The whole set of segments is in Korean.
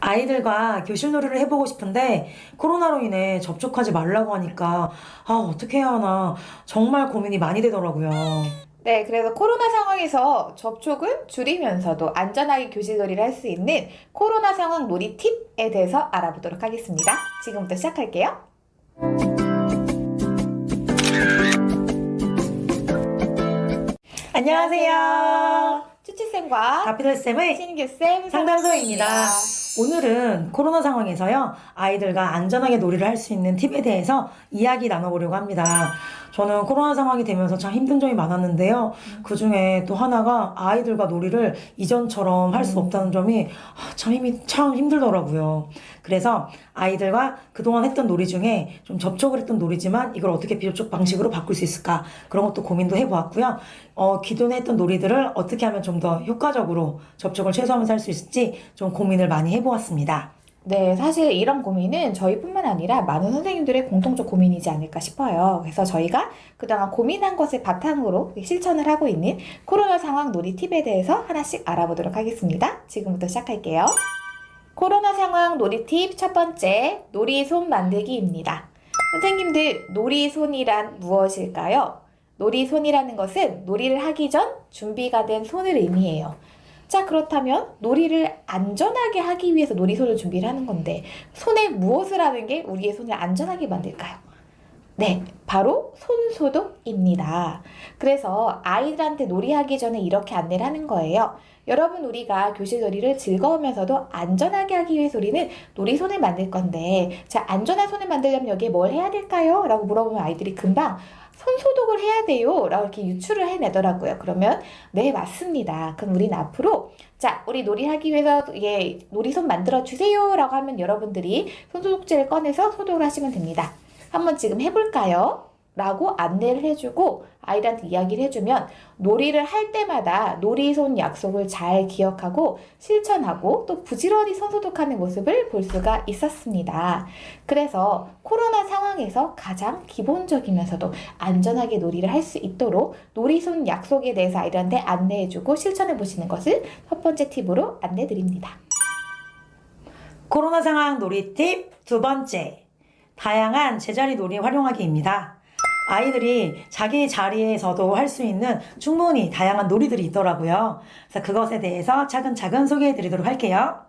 아이들과 교실놀이를 해보고 싶은데 코로나로 인해 접촉하지 말라고 하니까 어떻게 해야 하나 정말 고민이 많이 되더라고요. 네, 그래서 코로나 상황에서 접촉을 줄이면서도 안전하게 교실놀이를 할 수 있는 코로나 상황 놀이 팁에 대해서 알아보도록 하겠습니다. 지금부터 시작할게요. 안녕하세요. 쭈치쌤과 다피들쌤의 신규쌤 상담소입니다. 오늘은 코로나 상황에서요, 아이들과 안전하게 놀이를 할 수 있는 팁에 대해서 이야기 나눠보려고 합니다. 저는 코로나 상황이 되면서 참 힘든 점이 많았는데요. 그 중에 또 하나가 아이들과 놀이를 이전처럼 할 수 없다는 점이 참 힘들더라고요. 그래서 아이들과 그동안 했던 놀이 중에 좀 접촉을 했던 놀이지만 이걸 어떻게 비접촉 방식으로 바꿀 수 있을까? 그런 것도 고민도 해보았고요. 기존에 했던 놀이들을 어떻게 하면 좀 더 효과적으로 접촉을 최소화하면서 할 수 있을지 좀 고민을 많이 해보았습니다. 네, 사실 이런 고민은 저희뿐만 아니라 많은 선생님들의 공통적 고민이지 않을까 싶어요. 그래서 저희가 그동안 고민한 것을 바탕으로 실천을 하고 있는 코로나 상황 놀이 팁에 대해서 하나씩 알아보도록 하겠습니다. 지금부터 시작할게요. 코로나 상황 놀이 팁 첫 번째, 놀이손 만들기입니다. 선생님들, 놀이손이란 무엇일까요? 놀이손이라는 것은 놀이를 하기 전 준비가 된 손을 의미해요. 자, 그렇다면 놀이를 안전하게 하기 위해서 놀이손을 준비를 하는 건데 손에 무엇을 하는 게 우리의 손을 안전하게 만들까요? 네, 바로 손소독입니다. 그래서 아이들한테 놀이하기 전에 이렇게 안내를 하는 거예요. 여러분, 우리가 교실 놀이를 즐거우면서도 안전하게 하기 위해서 우리는 놀이손을 만들 건데, 자, 안전한 손을 만들려면 여기에 뭘 해야 될까요? 라고 물어보면 아이들이 금방 손소독을 해야 돼요 라고 이렇게 유추를 해내더라고요. 그러면 네, 맞습니다. 그럼 우리는 앞으로 자, 우리 놀이하기 위해서 놀이손 만들어 주세요 라고 하면 여러분들이 손소독제를 꺼내서 소독을 하시면 됩니다. 한번 지금 해볼까요? 라고 안내를 해주고 아이들한테 이야기를 해주면 놀이를 할 때마다 놀이손 약속을 잘 기억하고 실천하고 또 부지런히 손소독하는 모습을 볼 수가 있었습니다. 그래서 코로나 상황에서 가장 기본적이면서도 안전하게 놀이를 할 수 있도록 놀이손 약속에 대해서 아이들한테 안내해주고 실천해 보시는 것을 첫 번째 팁으로 안내드립니다. 코로나 상황 놀이 팁 두 번째, 다양한 제자리 놀이 활용하기입니다. 아이들이 자기 자리에서도 할 수 있는 충분히 다양한 놀이들이 있더라고요. 그래서 그것에 대해서 차근차근 소개해 드리도록 할게요.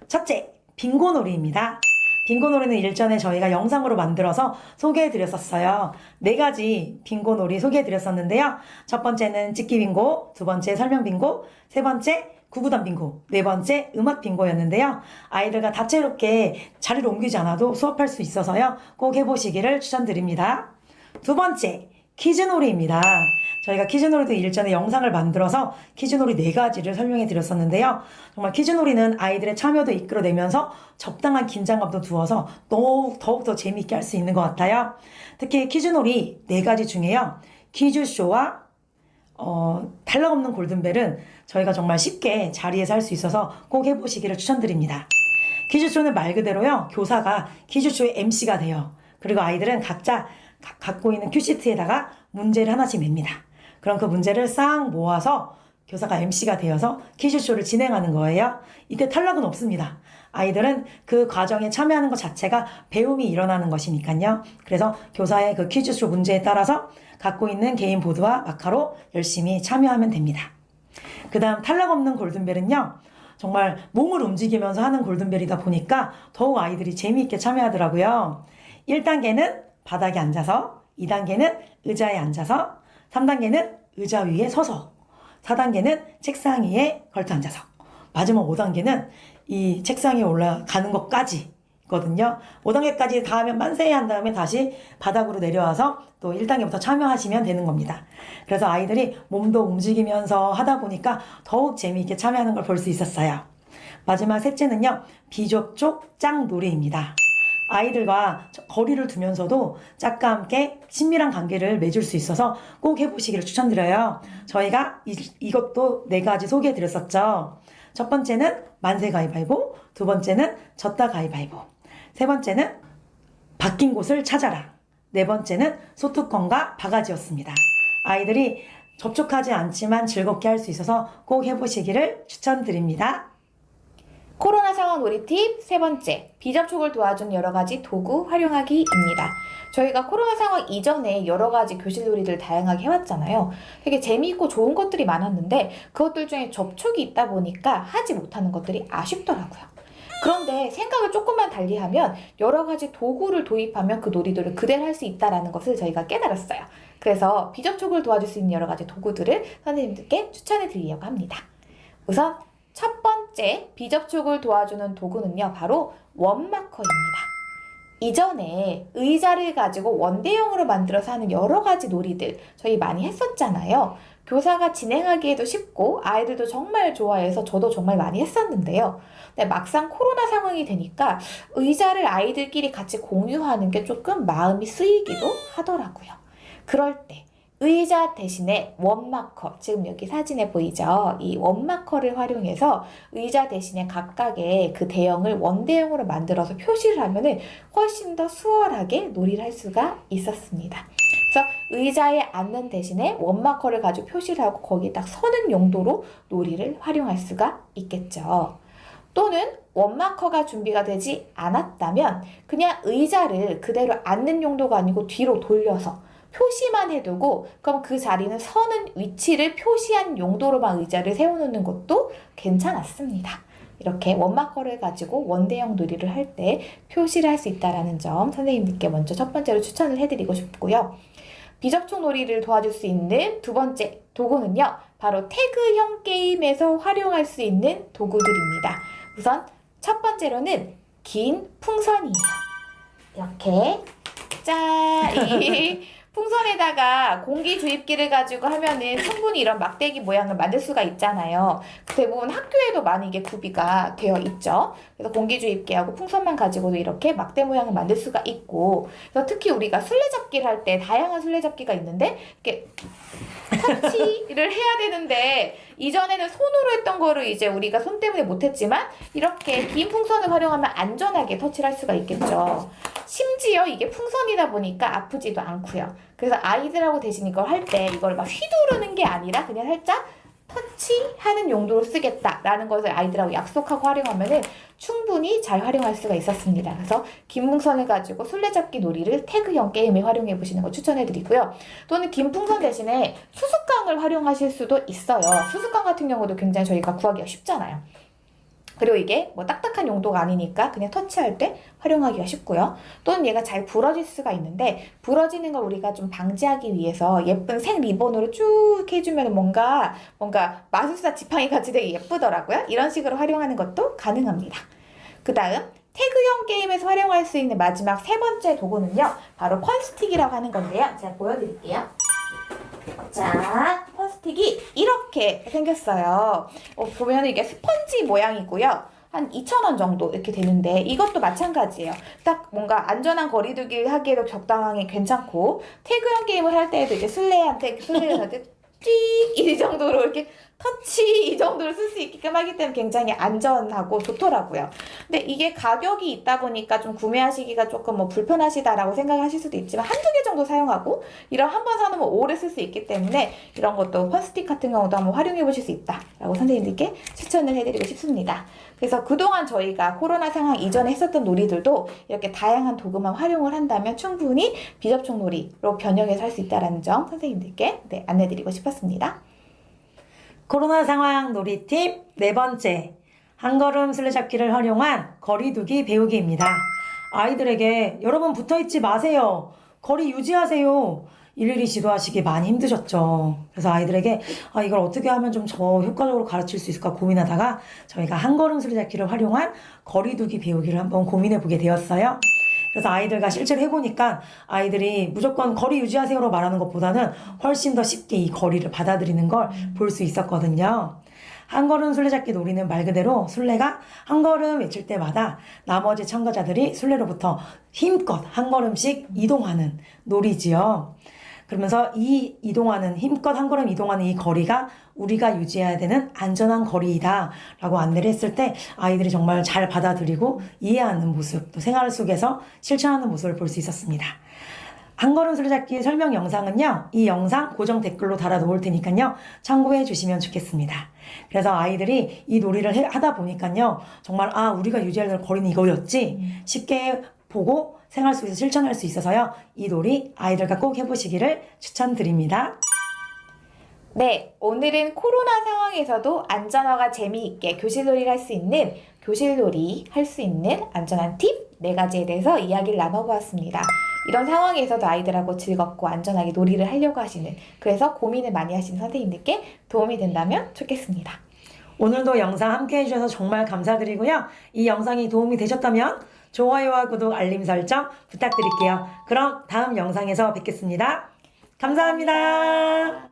첫째, 빙고 놀이입니다. 빙고 놀이는 일전에 저희가 영상으로 만들어서 소개해 드렸었어요. 4가지 빙고 놀이 소개해 드렸었는데요. 첫 번째는 찍기 빙고, 두 번째 설명 빙고, 세 번째 구구단 빙고, 네 번째 음악 빙고였는데요. 아이들과 다채롭게 자리를 옮기지 않아도 수업할 수 있어서요. 꼭 해보시기를 추천드립니다. 두 번째, 퀴즈놀이입니다. 저희가 퀴즈놀이도 일전에 영상을 만들어서 퀴즈놀이 4가지를 설명해 드렸었는데요. 정말 퀴즈놀이는 아이들의 참여도 이끌어내면서 적당한 긴장감도 두어서 더욱더 재미있게 할 수 있는 것 같아요. 특히 퀴즈놀이 4가지 중에요. 퀴즈쇼와 탈락 없는 골든벨은 저희가 정말 쉽게 자리에서 할 수 있어서 꼭 해보시기를 추천드립니다. 퀴즈쇼는 말 그대로요, 교사가 퀴즈쇼의 MC가 돼요. 그리고 아이들은 각자 갖고 있는 큐시트에다가 문제를 하나씩 냅니다. 그럼 그 문제를 싹 모아서 교사가 MC가 되어서 퀴즈쇼를 진행하는 거예요. 이때 탈락은 없습니다. 아이들은 그 과정에 참여하는 것 자체가 배움이 일어나는 것이니까요. 그래서 교사의 그 퀴즈쇼 문제에 따라서 갖고 있는 개인 보드와 마카로 열심히 참여하면 됩니다. 그 다음 탈락 없는 골든벨은요, 정말 몸을 움직이면서 하는 골든벨이다 보니까 더욱 아이들이 재미있게 참여하더라고요. 1단계는 바닥에 앉아서, 2단계는 의자에 앉아서, 3단계는 의자 위에 서서, 4단계는 책상 위에 걸터 앉아서, 마지막 5단계는 이 책상 위에 올라가는 것까지 거든요. 5단계까지 다 하면 만세 한 다음에 다시 바닥으로 내려와서 또 1단계부터 참여하시면 되는 겁니다. 그래서 아이들이 몸도 움직이면서 하다 보니까 더욱 재미있게 참여하는 걸 볼 수 있었어요. 마지막 셋째는요, 비접촉 짝놀이입니다. 아이들과 거리를 두면서도 짝과 함께 친밀한 관계를 맺을 수 있어서 꼭 해보시기를 추천드려요. 저희가 이것도 4가지 소개해 드렸었죠. 첫 번째는 만세 가위바위보, 두 번째는 졌다 가위바위보, 세 번째는 바뀐 곳을 찾아라, 네 번째는 소뚜껑과 바가지였습니다. 아이들이 접촉하지 않지만 즐겁게 할 수 있어서 꼭 해보시기를 추천드립니다. 코로나 상황 놀이 팁 세 번째, 비접촉을 도와주는 여러 가지 도구 활용하기입니다. 저희가 코로나 상황 이전에 여러 가지 교실 놀이들 다양하게 해왔잖아요. 되게 재미있고 좋은 것들이 많았는데 그것들 중에 접촉이 있다 보니까 하지 못하는 것들이 아쉽더라고요. 그런데 생각을 조금만 달리하면 여러 가지 도구를 도입하면 그 놀이들을 그대로 할 수 있다는 것을 저희가 깨달았어요. 그래서 비접촉을 도와줄 수 있는 여러 가지 도구들을 선생님들께 추천해 드리려고 합니다. 우선 첫 번째 비접촉을 도와주는 도구는요, 바로 원마커입니다. 이전에 의자를 가지고 원대형으로 만들어서 하는 여러 가지 놀이들 저희 많이 했었잖아요. 교사가 진행하기에도 쉽고 아이들도 정말 좋아해서 저도 정말 많이 했었는데요. 근데 막상 코로나 상황이 되니까 의자를 아이들끼리 같이 공유하는 게 조금 마음이 쓰이기도 하더라고요. 그럴 때 의자 대신에 원마커, 지금 여기 사진에 보이죠? 이 원마커를 활용해서 의자 대신에 각각의 그 대형을 원대형으로 만들어서 표시를 하면 훨씬 더 수월하게 놀이를 할 수가 있었습니다. 그래서 의자에 앉는 대신에 원마커를 가지고 표시를 하고 거기에 딱 서는 용도로 놀이를 활용할 수가 있겠죠. 또는 원마커가 준비가 되지 않았다면 그냥 의자를 그대로 앉는 용도가 아니고 뒤로 돌려서 표시만 해두고 그럼 그 자리는 서는 위치를 표시한 용도로만 의자를 세워놓는 것도 괜찮았습니다. 이렇게 원마커를 가지고 원대형 놀이를 할 때 표시를 할 수 있다는 점 선생님들께 먼저 첫 번째로 추천을 해드리고 싶고요. 비접촉 놀이를 도와줄 수 있는 두 번째 도구는요, 바로 태그형 게임에서 활용할 수 있는 도구들입니다. 우선 첫 번째로는 긴 풍선이에요. 이렇게 짠! 이 풍선에다가 공기 주입기를 가지고 하면은 충분히 이런 막대기 모양을 만들 수가 있잖아요. 대부분 학교에도 많이 이게 구비가 되어 있죠. 그래서 공기 주입기하고 풍선만 가지고도 이렇게 막대 모양을 만들 수가 있고, 그래서 특히 우리가 술래잡기를 할 때 다양한 술래잡기가 있는데 이렇게 터치를 해야 되는데 이전에는 손으로 했던 거를 이제 우리가 손 때문에 못했지만 이렇게 긴 풍선을 활용하면 안전하게 터치를 할 수가 있겠죠. 심지어 이게 풍선이다 보니까 아프지도 않고요. 그래서 아이들하고 대신 이걸 할 때 이걸 막 휘두르는 게 아니라 그냥 살짝 터치하는 용도로 쓰겠다라는 것을 아이들하고 약속하고 활용하면 충분히 잘 활용할 수가 있었습니다. 그래서 긴 풍선을 가지고 술래잡기 놀이를 태그형 게임에 활용해 보시는 거 추천해드리고요. 또는 긴 풍선 대신에 수수깡을 활용하실 수도 있어요. 수수깡 같은 경우도 굉장히 저희가 구하기가 쉽잖아요. 그리고 이게 뭐 딱딱한 용도가 아니니까 그냥 터치할 때 활용하기가 쉽고요. 또는 얘가 잘 부러질 수가 있는데 부러지는 걸 우리가 좀 방지하기 위해서 예쁜 색 리본으로 쭉 이렇게 해주면 뭔가 마술사 지팡이 같이 되게 예쁘더라고요. 이런 식으로 활용하는 것도 가능합니다. 그 다음 태그형 게임에서 활용할 수 있는 마지막 세 번째 도구는요, 바로 펀스틱이라고 하는 건데요. 제가 보여드릴게요. 자, 펀스틱이 이렇게 생겼어요. 보면 이게 스펀지 모양이고요. 한 2,000원 정도 이렇게 되는데 이것도 마찬가지예요. 딱 뭔가 안전한 거리두기 하기에도 적당하게 괜찮고 태그형 게임을 할 때에도 이제 술래를 할 때 이 정도로 이렇게 터치 이 정도로 쓸 수 있게끔 하기 때문에 굉장히 안전하고 좋더라고요. 근데 이게 가격이 있다 보니까 좀 구매하시기가 조금 뭐 불편하시다라고 생각하실 수도 있지만 한두 개 정도 사용하고 이런 한 번 사놓으면 오래 쓸 수 있기 때문에 이런 것도 펀스틱 같은 경우도 한번 활용해 보실 수 있다라고 선생님들께 추천을 해드리고 싶습니다. 그래서 그동안 저희가 코로나 상황 이전에 했었던 놀이들도 이렇게 다양한 도구만 활용을 한다면 충분히 비접촉 놀이로 변형해서 할 수 있다는 점 선생님들께 안내드리고 싶었습니다. 코로나 상황 놀이팁 네 번째, 한걸음 술래잡기를 활용한 거리두기 배우기입니다. 아이들에게 여러분 붙어있지 마세요. 거리 유지하세요. 일일이 지도하시기 많이 힘드셨죠. 그래서 아이들에게 이걸 어떻게 하면 좀 더 효과적으로 가르칠 수 있을까 고민하다가 저희가 한걸음 술래잡기를 활용한 거리두기 배우기를 한번 고민해보게 되었어요. 그래서 아이들과 실제로 해보니까 아이들이 무조건 거리 유지하세요로 말하는 것보다는 훨씬 더 쉽게 이 거리를 받아들이는 걸 볼 수 있었거든요. 한걸음 술래잡기 놀이는 말 그대로 술래가 한 걸음 외칠 때마다 나머지 참가자들이 술래로부터 힘껏 한 걸음씩 이동하는 놀이지요. 그러면서 이 이동하는 힘껏 한 걸음 이동하는 이 거리가 우리가 유지해야 되는 안전한 거리이다 라고 안내를 했을 때 아이들이 정말 잘 받아들이고 이해하는 모습, 또 생활 속에서 실천하는 모습을 볼 수 있었습니다. 한 걸음 술잡기 설명 영상은요, 이 영상 고정 댓글로 달아 놓을 테니까요, 참고해 주시면 좋겠습니다. 그래서 아이들이 이 놀이를 하다 보니까요, 정말, 우리가 유지할 거리는 이거였지, 쉽게 보고 생활 속에서 실천할 수 있어서요, 이 놀이 아이들과 꼭 해보시기를 추천드립니다. 네, 오늘은 코로나 상황에서도 안전화가 재미있게 교실놀이를 할 수 있는 교실놀이 할 수 있는 안전한 팁 4가지에 대해서 이야기를 나눠보았습니다. 이런 상황에서도 아이들하고 즐겁고 안전하게 놀이를 하려고 하시는, 그래서 고민을 많이 하시는 선생님들께 도움이 된다면 좋겠습니다. 오늘도 영상 함께 해주셔서 정말 감사드리고요. 이 영상이 도움이 되셨다면 좋아요와 구독, 알림 설정 부탁드릴게요. 그럼 다음 영상에서 뵙겠습니다. 감사합니다.